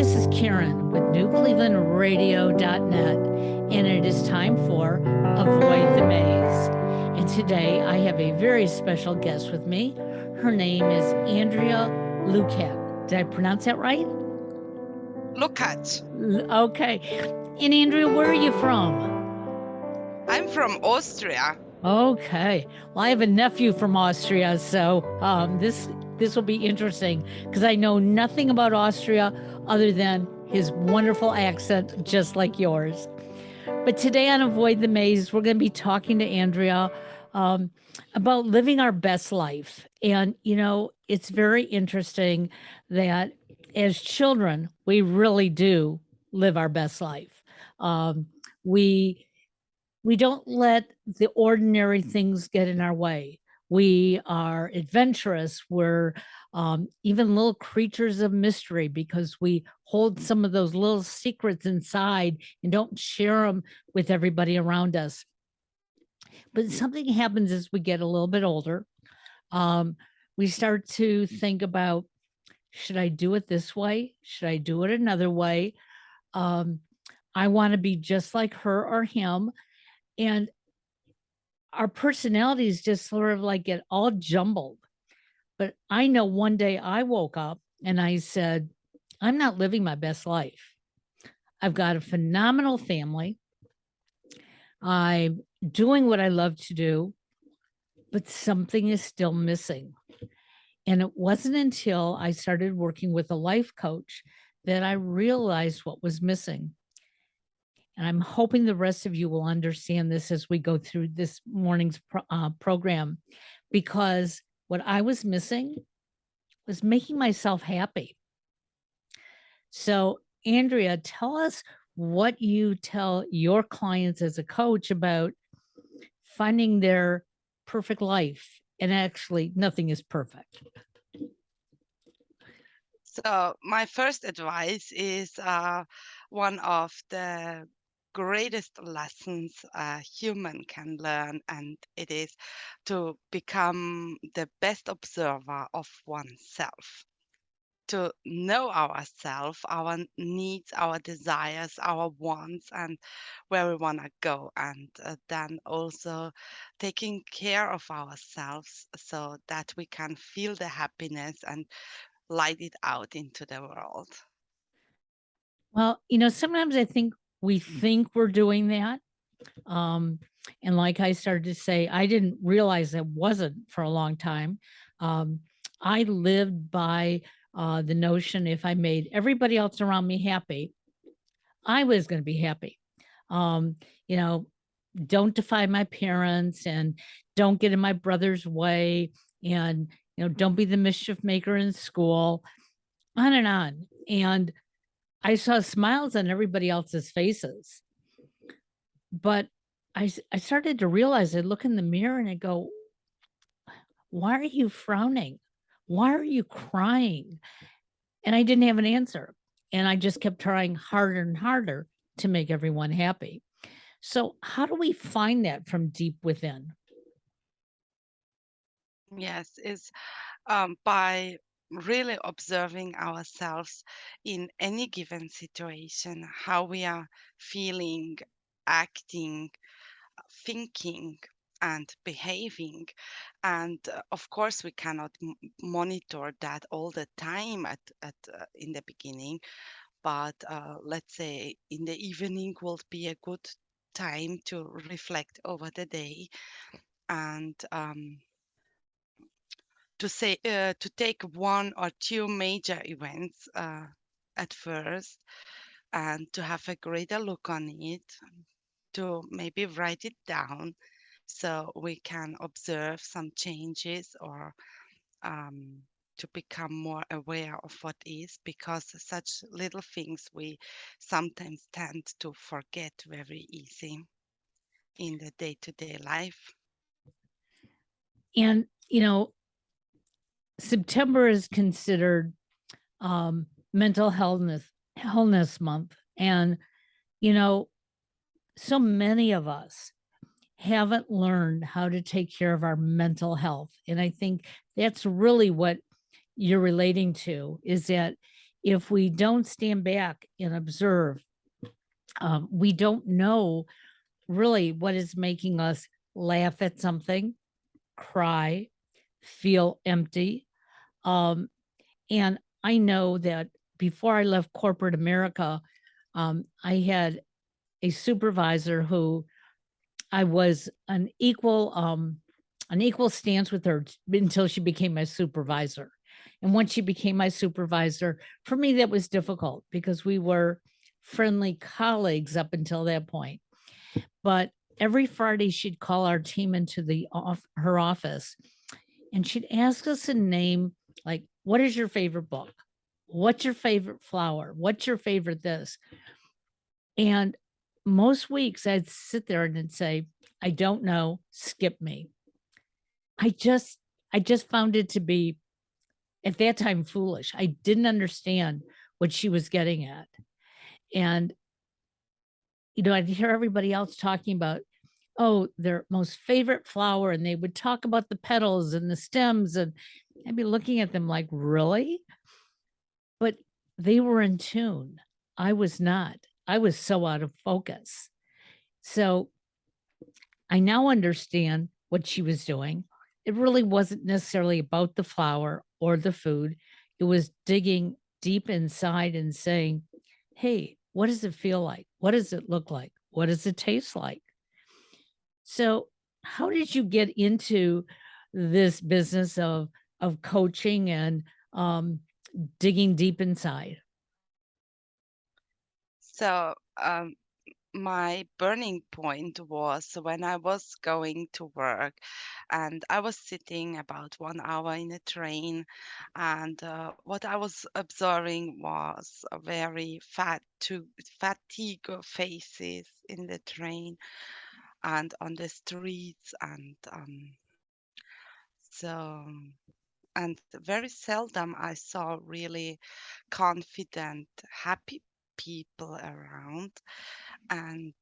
this is Karen with NewClevelandRadio.net, and it is time for Avoid the Maze. And today I have a very special guest with me. Her name is Andrea Lukac. Did I pronounce that right? Lukac. Okay. And Andrea, where are you from? I'm from Austria. Okay. Well, I have a nephew from Austria, so this will be interesting because I know nothing about Austria other than his wonderful accent, just like yours. But today on Avoid the Maze, we're going to be talking to Andrea about living our best life. And, you know, it's very interesting that as children, we really do live our best life. We don't let the ordinary things get in our way. We are adventurous. We're even little creatures of mystery because we hold some of those little secrets inside and don't share them with everybody around us. But something happens as we get a little bit older. We start to think about, should I do it this way? Should I do it another way? I want to be just like her or him. And our personalities just sort of like get all jumbled. But I know one day I woke up and I said, I'm not living my best life. I've got a phenomenal family. I'm doing what I love to do, but something is still missing. And it wasn't until I started working with a life coach that I realized what was missing. And I'm hoping the rest of you will understand this as we go through this morning's program, because what I was missing was making myself happy. So, Andrea, tell us what you tell your clients as a coach about finding their perfect life. And actually, nothing is perfect. So my first advice is one of the greatest lessons a human can learn, and it is to become the best observer of oneself. To know ourselves, our needs, our desires, our wants, and where we want to go, and then also taking care of ourselves so that we can feel the happiness and light it out into the world. Well, you know, sometimes I think we think we're doing that. And like I started to say, I didn't realize it wasn't for a long time. I lived by the notion if I made everybody else around me happy, I was going to be happy. You know, don't defy my parents and don't get in my brother's way, and, you know, don't be the mischief maker in school, on and on. And I saw smiles on everybody else's faces. But I started to realize, I look in the mirror and I go, why are you frowning? Why are you crying? And I didn't have an answer. And I just kept trying harder and harder to make everyone happy. So, how do we find that from deep within? Yes, is by really observing ourselves in any given situation, how we are feeling, acting, thinking, and behaving. And of course, we cannot monitor that all the time in the beginning, but let's say in the evening will be a good time to reflect over the day, and to take one or two major events at first, and to have a greater look on it, to maybe write it down so we can observe some changes, or to become more aware of what is, because such little things we sometimes tend to forget very easy in the day-to-day life. And, you know, September is considered mental wellness month. And, you know, so many of us haven't learned how to take care of our mental health. And I think that's really what you're relating to, is that if we don't stand back and observe, we don't know really what is making us laugh at something, cry, feel empty. Um, and I know that before I left corporate America, I had a supervisor who I was an equal stance with her until she became my supervisor. And once she became my supervisor, for me that was difficult because we were friendly colleagues up until that point. But every Friday she'd call our team into her office and she'd ask us a name like, what is your favorite book? What's your favorite flower? What's your favorite this? And most weeks I'd sit there and I'd say, I don't know, skip me. I just I just found it to be at that time foolish. I didn't understand what she was getting at. And I'd hear everybody else talking about, oh, their most favorite flower, and they would talk about the petals and the stems, and I'd be looking at them like, really? But they were in tune. I was not. I was so out of focus. So I now understand what she was doing. It really wasn't necessarily about the flower or the food. It was digging deep inside and saying, hey, what does it feel like? What does it look like? What does it taste like? So, how did you get into this business of coaching and um, digging deep inside? So, my burning point was when I was going to work and I was sitting about 1 hour in a train, and what I was observing was a very fatigue faces in the train and on the streets, and so and very seldom I saw really confident, happy people around. And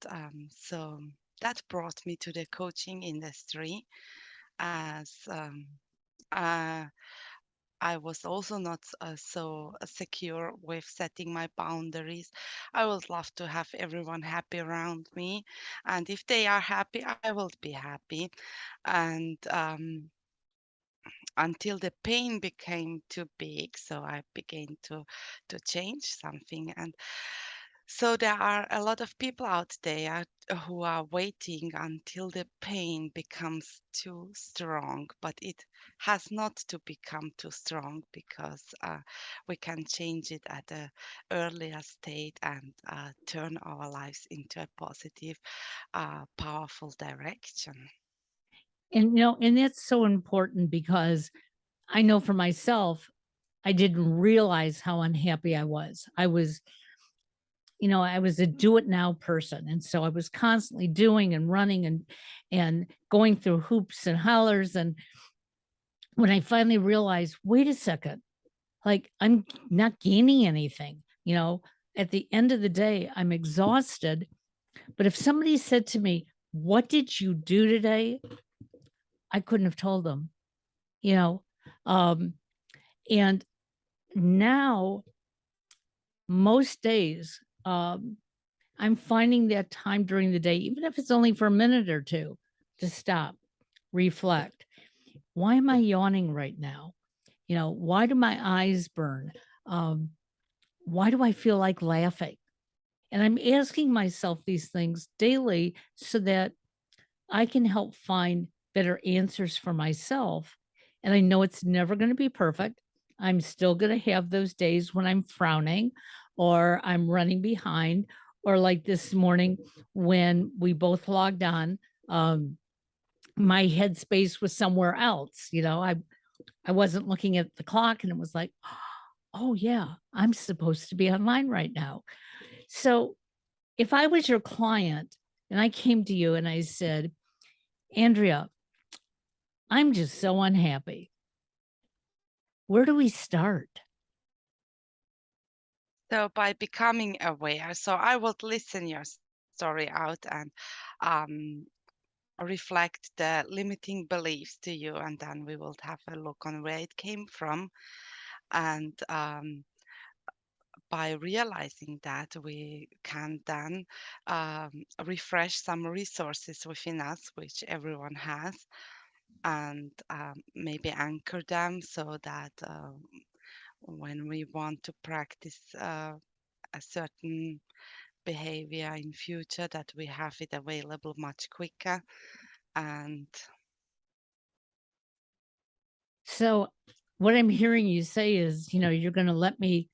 so that brought me to the coaching industry, as uh, I was also not so secure with setting my boundaries. I would love to have everyone happy around me, and if they are happy, I will be happy. And until the pain became too big, so I began to change something. And so there are a lot of people out there who are waiting until the pain becomes too strong, but it has not to become too strong, because we can change it at a earlier state and turn our lives into a positive, powerful direction. And and that's so important because I know for myself, I didn't realize how unhappy I was. I was a do it now person. And so I was constantly doing and running and going through hoops and hollers. And when I finally realized, wait a second, like I'm not gaining anything, at the end of the day, I'm exhausted. But if somebody said to me, what did you do today? I couldn't have told them, you know. Um, and now most days, I'm finding that time during the day, even if it's only for a minute or two, to stop, reflect. Why am I yawning right now? Why do my eyes burn? Um, why do I feel like laughing? And I'm asking myself these things daily so that I can help find better answers for myself. And I know it's never going to be perfect. I'm still going to have those days when I'm frowning or I'm running behind, or like this morning when we both logged on, um, my headspace was somewhere else. I wasn't looking at the clock and it was like, oh, yeah, I'm supposed to be online right now. So if I was your client and I came to you and I said, Andrea, I'm just so unhappy. Where do we start? So by becoming aware, so I will listen your story out and um, reflect the limiting beliefs to you, and then we will have a look on where it came from. And by realizing that, we can then refresh some resources within us, which everyone has, and maybe anchor them so that when we want to practice a certain behavior in future, that we have it available much quicker. And So, what I'm hearing you say is, you're going to let me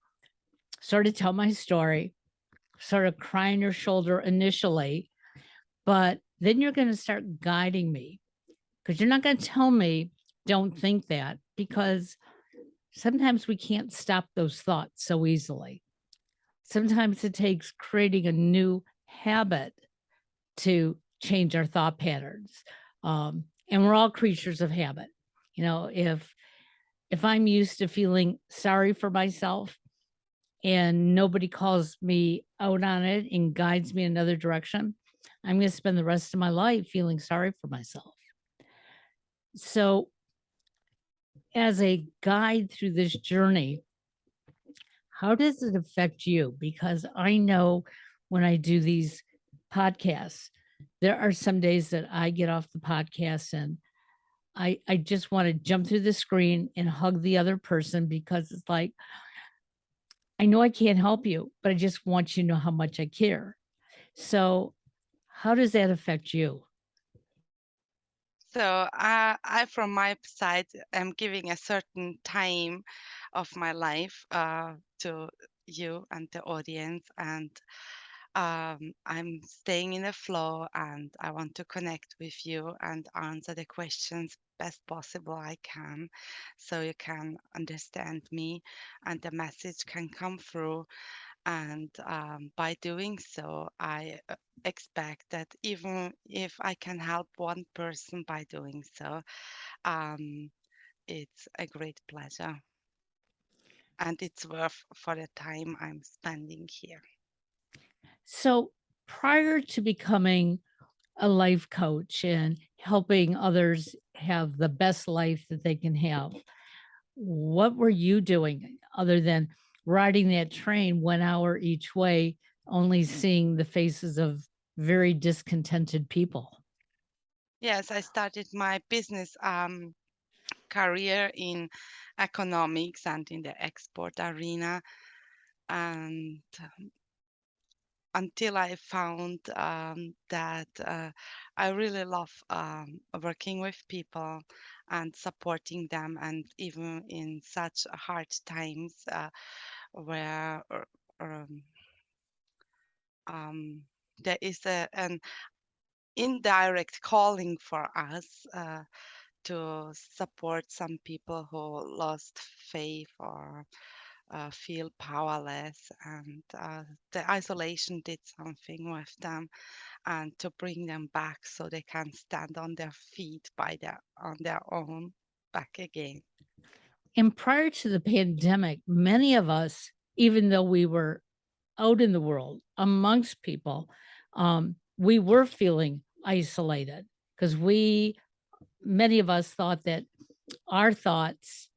sort of tell my story, sort of cry on your shoulder initially, but then you're going to start guiding me because you're not going to tell me, don't think that, because sometimes we can't stop those thoughts so easily. Sometimes it takes creating a new habit to change our thought patterns. And we're all creatures of habit. If I'm used to feeling sorry for myself and nobody calls me out on it and guides me another direction, I'm going to spend the rest of my life feeling sorry for myself. So, as a guide through this journey, how does it affect you? Because I know when I do these podcasts, there are some days that I get off the podcast and I just want to jump through the screen and hug the other person because it's like, I know I can't help you, but I just want you to know how much I care. So, how does that affect you? so from my side, am giving a certain time of my life to you and the audience, and I'm staying in the flow, and I want to connect with you and answer the questions best possible I can, so you can understand me and the message can come through. And by doing so, I expect that even if I can help one person by doing so, um, it's a great pleasure and it's worth for the time I'm spending here. So, prior to becoming a life coach and helping others have the best life that they can have, what were you doing other than riding that train 1 hour each way, only seeing the faces of very discontented people? Yes, I started my business career in economics and in the export arena. And until I found that I really love working with people and supporting them, and even in such hard times where um, um, there is an indirect calling for us to support some people who lost faith or feel powerless, and the isolation did something with them, and to bring them back so they can stand on their feet on their own back again. And prior to the pandemic, many of us, even though we were out in the world amongst people, we were feeling isolated because many of us thought that our thoughts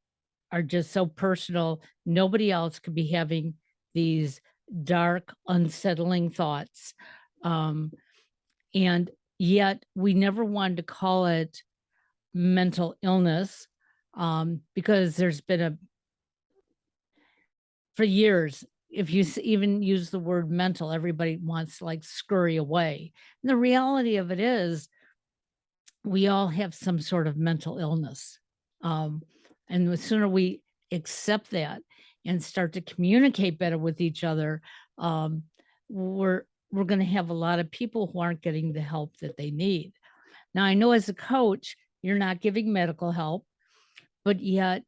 are just so personal. Nobody else could be having these dark, unsettling thoughts. Um, and yet we never wanted to call it mental illness because there's been for years, if you even use the word mental, everybody wants to like scurry away. And the reality of it is, we all have some sort of mental illness. Um, and the sooner we accept that and start to communicate better with each other, um, we're going to have a lot of people who aren't getting the help that they need. Now, I know as a coach, you're not giving medical help, but yet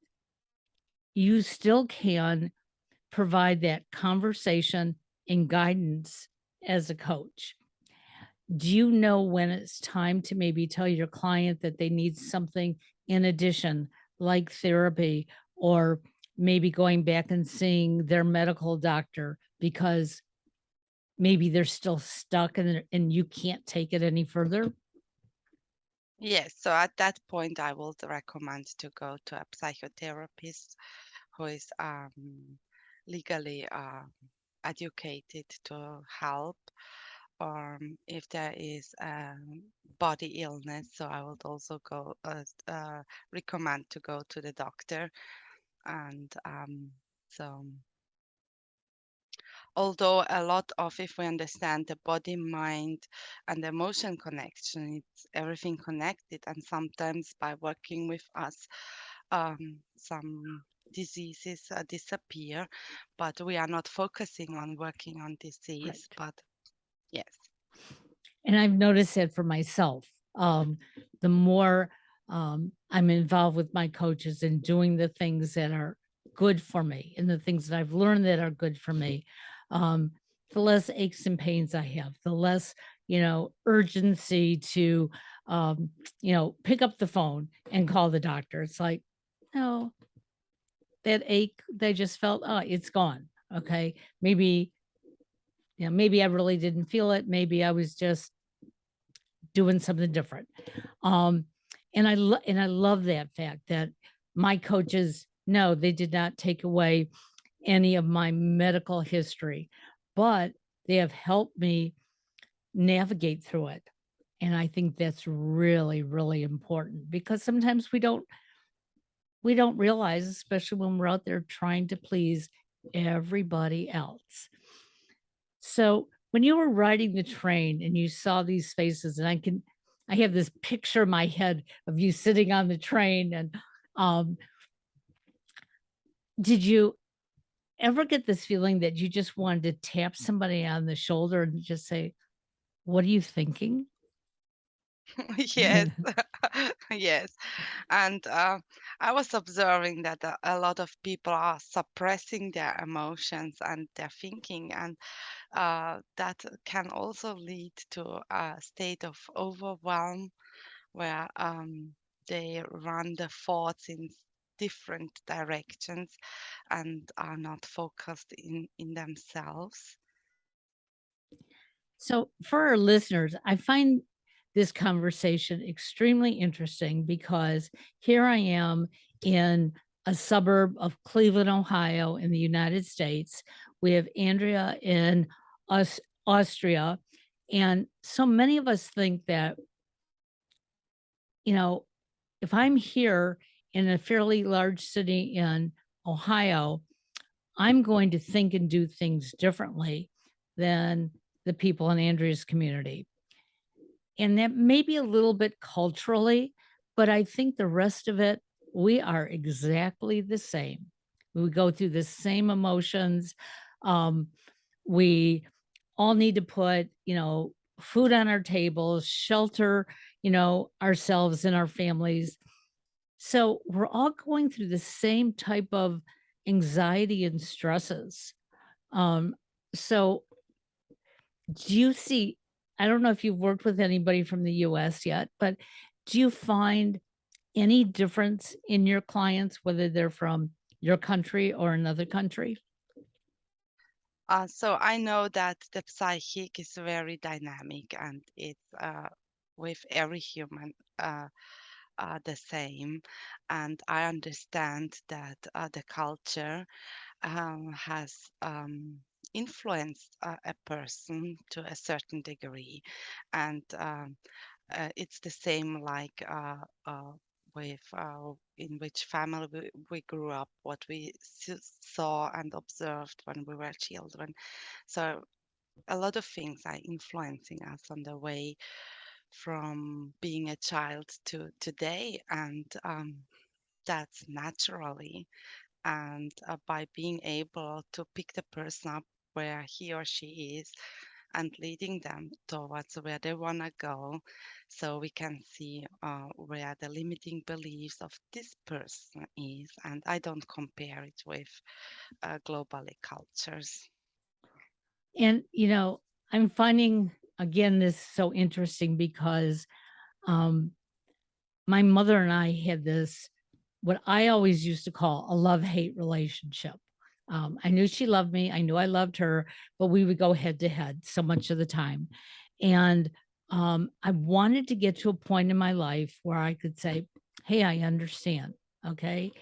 you still can provide that conversation and guidance as a coach. Do you know when it's time to maybe tell your client that they need something in addition, like therapy, or maybe going back and seeing their medical doctor because maybe they're still stuck and you can't take it any further? Yes, so at that point, I would recommend to go to a psychotherapist who is legally educated to help, or if there is a body illness. So I would also go recommend to go to the doctor. And so although a lot of, if we understand the body, mind, and emotion connection, it's everything connected. And sometimes by working with us, some diseases disappear, but we are not focusing on working on disease. Right. But yes. And I've noticed that for myself. The more I'm involved with my coaches and doing the things that are good for me and the things that I've learned that are good for me, um, the less aches and pains I have, the less, urgency to, pick up the phone and call the doctor. It's like, no, that ache they just felt, oh, it's gone. Okay. Maybe I really didn't feel it. Maybe I was just doing something different. Um, and I love that fact that my coaches, no, they did not take away any of my medical history, but they have helped me navigate through it. And I think that's really, really important because sometimes we don't realize, especially when we're out there trying to please everybody else. So when you were riding the train and you saw these faces, and I have this picture in my head of you sitting on the train, and um, did you ever get this feeling that you just wanted to tap somebody on the shoulder and just say, "What are you thinking?" Yes. Yes. And I was observing that a lot of people are suppressing their emotions and their thinking, and that can also lead to a state of overwhelm where they run the thoughts in different directions and are not focused in themselves. So, for our listeners, I find this conversation extremely interesting because here I am in a suburb of Cleveland, Ohio, in the United States. We have Andrea in Austria. And so many of us think that, you know, if I'm here in a fairly large city in Ohio, I'm going to think and do things differently than the people in Andrea's community. And that may be a little bit culturally, but I think the rest of it, we are exactly the same. We go through the same emotions. Um, we all need to put, food on our tables, shelter, ourselves and our families. So we're all going through the same type of anxiety and stresses. Um, so do you see, I don't know if you've worked with anybody from the US yet, but do you find any difference in your clients, whether they're from your country or another country? So I know that the psychic is very dynamic, and it's with every human the same. And I understand that the culture has influenced a person to a certain degree. And it's the same like with in which family we grew up, what we saw and observed when we were children. So a lot of things are influencing us on the way from being a child to today, and that's naturally. And by being able to pick the person up where he or she is and leading them towards where they want to go, so we can see where the limiting beliefs of this person is. And I don't compare it with globally cultures. And, I'm finding again this so interesting because um, my mother and I had this, what I always used to call a love hate relationship. I knew she loved me. I knew I loved her, but we would go head to head so much of the time. And I wanted to get to a point in my life where I could say, "Hey, I understand. Okay.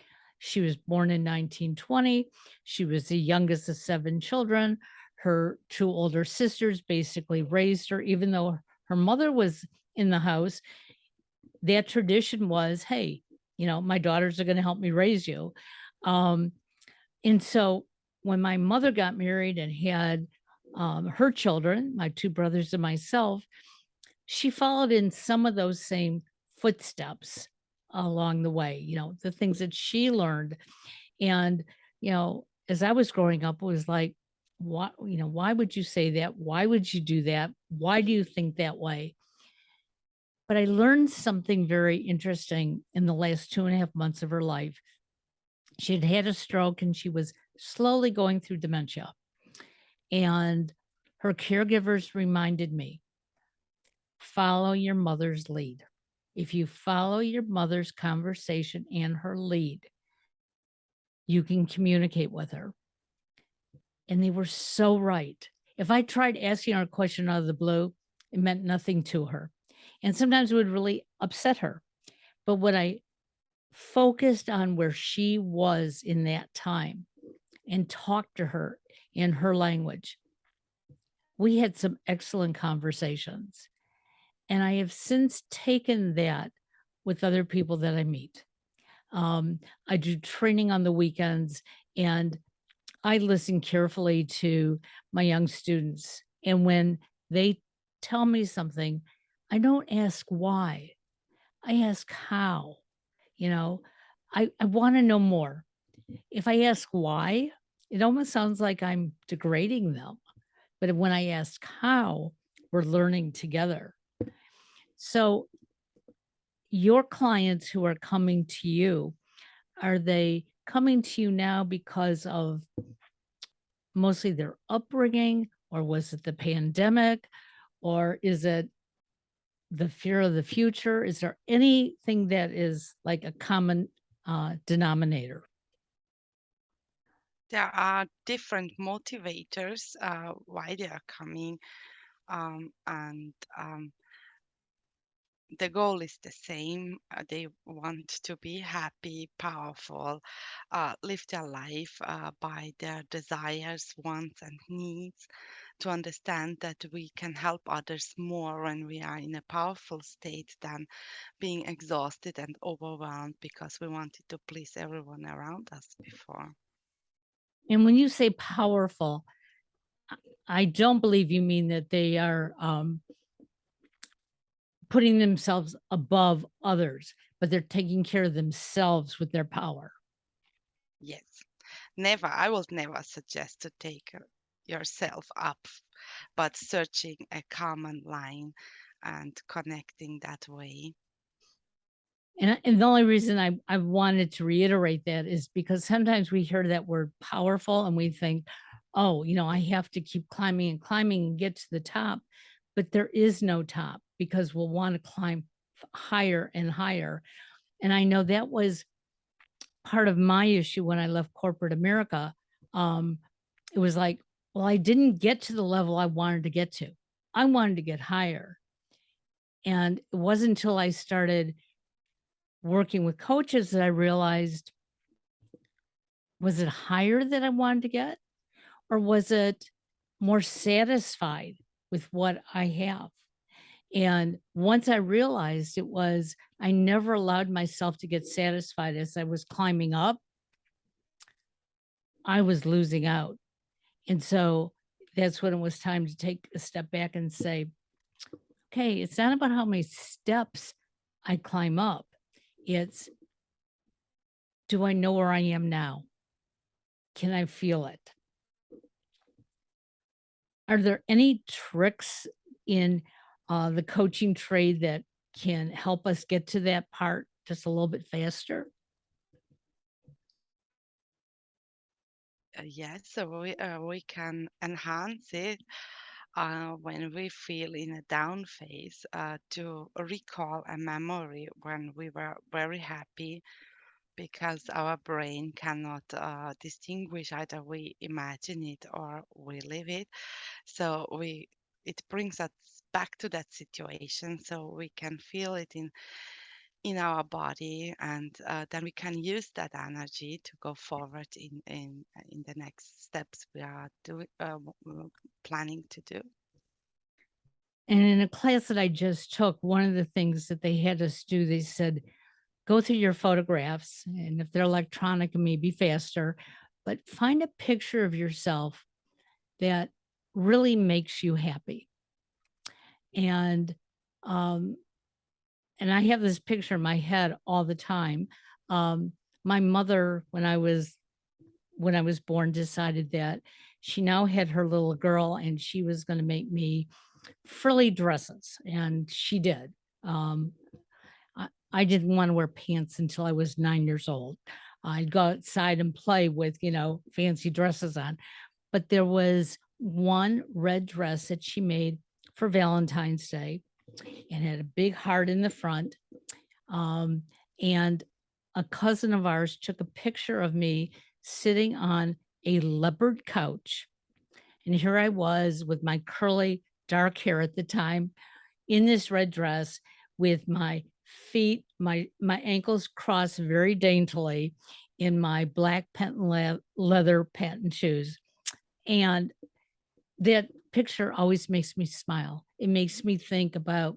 She was born in 1920. She was the youngest of 7 children. Her 2 older sisters basically raised her, even though her mother was in the house. That tradition was, "Hey, my daughters are gonna help me raise you." Um, and so when my mother got married and had, her children, my 2 brothers and myself, she followed in some of those same footsteps along the way, the things that she learned. And, as I was growing up, it was like, why would you say that? Why would you do that? Why do you think that way? But I learned something very interesting in the last 2.5 months of her life. She had had a stroke and she was slowly going through dementia. And her caregivers reminded me, follow your mother's lead. If you follow your mother's conversation and her lead, you can communicate with her. And they were so right. If I tried asking her a question out of the blue, it meant nothing to her. And sometimes it would really upset her. But when I focused on where she was in that time and talked to her in her language, we had some excellent conversations. And I have since taken that with other people that I meet. I do training on the weekends and I listen carefully to my young students. And when they tell me something, I don't ask why, I ask how. You know, I want to know more. If I ask why, it almost sounds like I'm degrading them. But when I ask how, we're learning together. So, your clients who are coming to you, are they coming to you now because of mostly their upbringing, or was it the pandemic, or is it the fear of the future? Is there anything that is like a common denominator? There are different motivators why they are coming, and the goal is the same. They want to be happy, powerful, live their life by their desires, wants, and needs, to understand that we can help others more when we are in a powerful state than being exhausted and overwhelmed because we wanted to please everyone around us before. And when you say powerful, I don't believe you mean that they are putting themselves above others, but they're taking care of themselves with their power. Yes. Never, I will never suggest to take yourself up, but searching a common line and connecting that way. And the only reason I wanted to reiterate that is because sometimes we hear that word powerful and we think, oh, I have to keep climbing and climbing and get to the top. But there is no top because we'll want to climb higher and higher. And I know that was part of my issue when I left corporate America. Um, it was like, well, I didn't get to the level I wanted to get to. I wanted to get higher. And it wasn't until I started working with coaches that I realized, was it higher that I wanted to get? Or was it more satisfied with what I have? And once I realized it was, I never allowed myself to get satisfied as I was climbing up, I was losing out. And so that's when it was time to take a step back and say, okay, it's not about how many steps I climb up. It's, do I know where I am now? Can I feel it? Are there any tricks in the coaching trade that can help us get to that part just a little bit faster? Yes, so we can enhance it when we feel in a down phase to recall a memory when we were very happy, because our brain cannot distinguish either we imagine it or we live it. So it brings us back to that situation so we can feel it in our body, and then we can use that energy to go forward in the next steps we are doing planning to do. And in a class that I just took, one of the things that they had us do, they said, go through your photographs, and if they're electronic, it may be faster, but find a picture of yourself that really makes you happy. And um, and I have this picture in my head all the time. Um, my mother, when I was born, decided that she now had her little girl, and she was going to make me frilly dresses, and she did. Um, I didn't want to wear pants until I was 9 years old. I'd go outside and play with, fancy dresses on. But there was one red dress that she made for Valentine's Day and had a big heart in the front. Um, and a cousin of ours took a picture of me sitting on a leopard couch. And here I was with my curly dark hair at the time in this red dress with my feet, my ankles crossed very daintily in my black patent leather patent shoes. And that picture always makes me smile. It makes me think about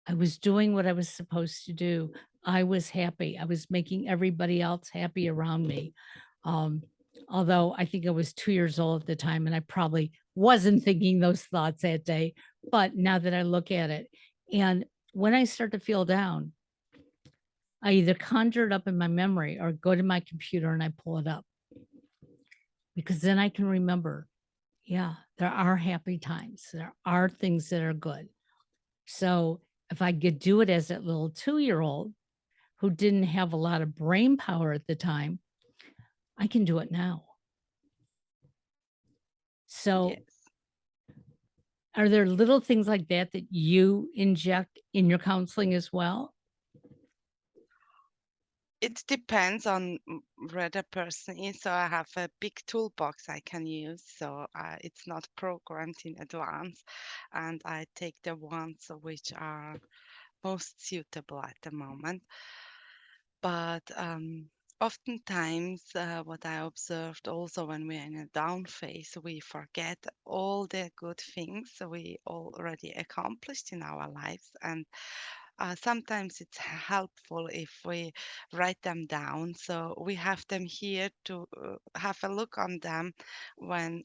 I was doing what I was supposed to do. I was happy. I was making everybody else happy around me. Um, Although I think I was 2 years old at the time and I probably wasn't thinking those thoughts that day. But now that I look at it, and when I start to feel down, I either conjure it up in my memory or go to my computer and I pull it up because then I can remember, yeah, there are happy times. There are things that are good. So if I could do it as that little 2-year-old who didn't have a lot of brain power at the time, I can do it now. So Yes. are there little things like that that you inject in your counseling as well? It depends on where the person is. So I have a big toolbox I can use. So it's not programmed in advance. And I take the ones which are most suitable at the moment. But oftentimes, what I observed also when we're in a down phase, we forget all the good things we already accomplished in our lives. And sometimes it's helpful if we write them down. So we have them here to have a look on them when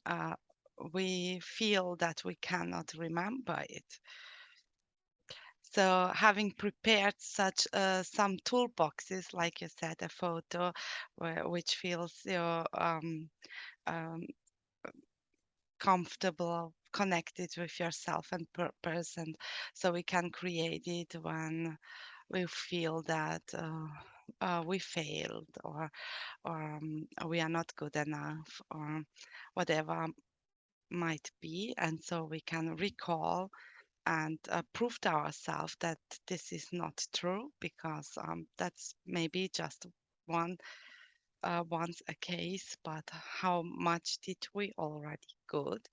we feel that we cannot remember it. So having prepared such some toolboxes, like you said, a photo which feels um, comfortable, connected with yourself and purpose, and so we can create it when we feel that we failed or we are not good enough or whatever might be, and so we can recall and prove to ourselves that this is not true because that's maybe just one once a case, but how much did we already good?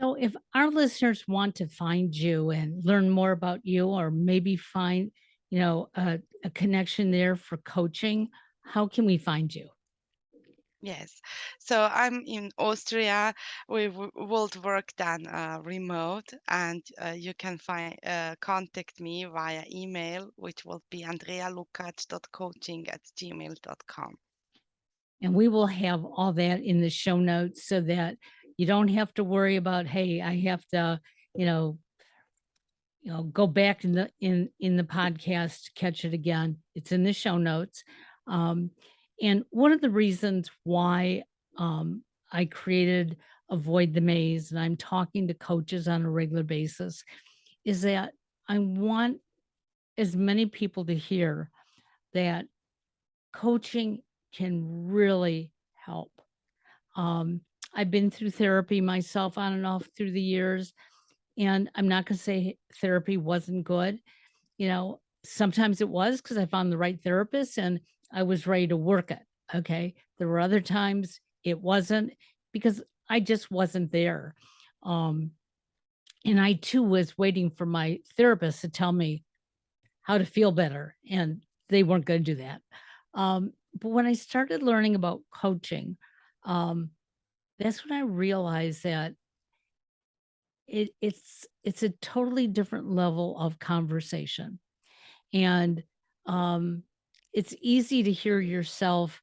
So if our listeners want to find you and learn more about you or maybe find, a connection there for coaching, how can we find you? Yes. So I'm in Austria. We would work then remote, and you can contact me via email, which will be andrealukac.coaching at gmail.com. And we will have all that in the show notes so that you don't have to worry about, hey, I have to, you know, go back in the podcast to catch it again. It's in the show notes. Um, and one of the reasons why I created Avoid the Maze and I'm talking to coaches on a regular basis is that I want as many people to hear that coaching can really help. Um, I've been through therapy myself on and off through the years, and I'm not going to say therapy wasn't good. Sometimes it was because I found the right therapist and I was ready to work it. Okay. There were other times it wasn't because I just wasn't there. Um, and I too was waiting for my therapist to tell me, how to feel better, and they weren't going to do that. But when I started learning about coaching, um, that's when I realized that it's a totally different level of conversation, and um, it's easy to hear yourself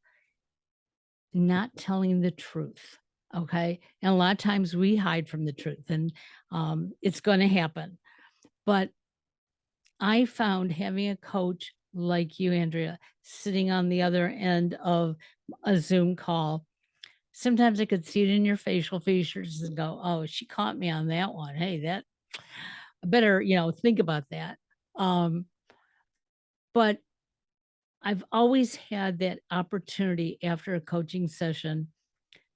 not telling the truth. Okay. And a lot of times we hide from the truth, and it's going to happen. But I found having a coach like you, Andrea, sitting on the other end of a Zoom call, sometimes I could see it in your facial features and go, oh, she caught me on that one. Hey, that I better, think about that. Um, but I've always had that opportunity after a coaching session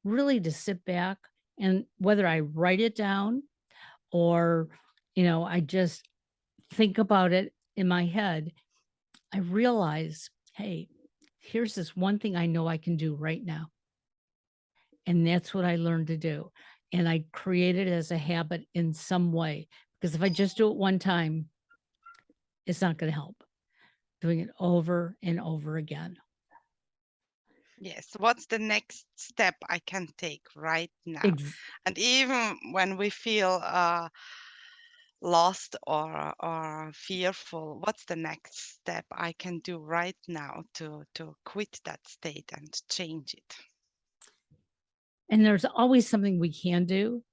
really to sit back, and whether I write it down or, I just think about it in my head, I realize, hey, here's this one thing I know I can do right now. And that's what I learned to do. And I create it as a habit in some way, because if I just do it one time, it's not going to help. Doing it over and over again. Yes, what's the next step I can take right now? Ex- And even when we feel lost or fearful, what's the next step I can do right now to quit that state and change it? and there's always something we can do.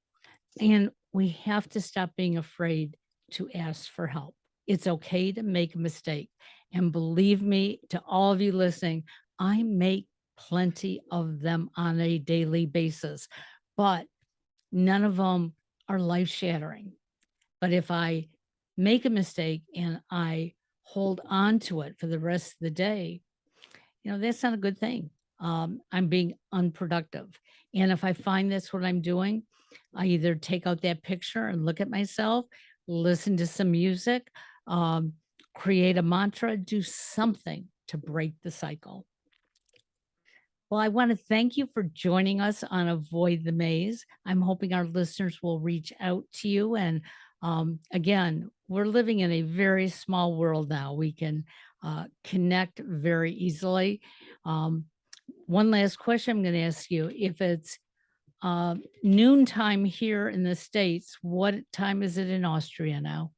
And we have to stop being afraid to ask for help. It's okay to make a mistake. And believe me, to all of you listening, I make plenty of them on a daily basis, but none of them are life shattering. But if I make a mistake and I hold on to it for the rest of the day, that's not a good thing. I'm being unproductive. And if I find that's what I'm doing, I either take out that picture and look at myself, listen to some music, um, create a mantra, do something to break the cycle. Well, I want to thank you for joining us on Avoid the Maze. I'm hoping our listeners will reach out to you. And again, we're living in a very small world now. We can connect very easily. Um, one last question I'm going to ask you. If it's noontime here in the States, what time is it in Austria now?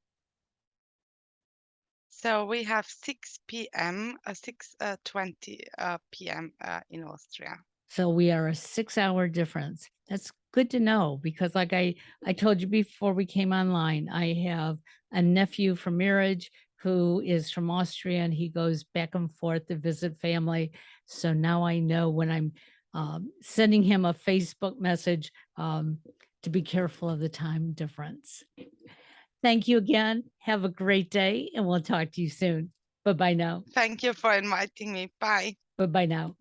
So we have 6 p.m., 6:20 p.m. In Austria. So we are a 6-hour difference. That's good to know, because like I told you before we came online, I have a nephew from marriage who is from Austria, and he goes back and forth to visit family. So now I know when I'm sending him a Facebook message, to be careful of the time difference. Thank you again. Have a great day, and we'll talk to you soon. Bye-bye now. Thank you for inviting me. Bye. Bye-bye now.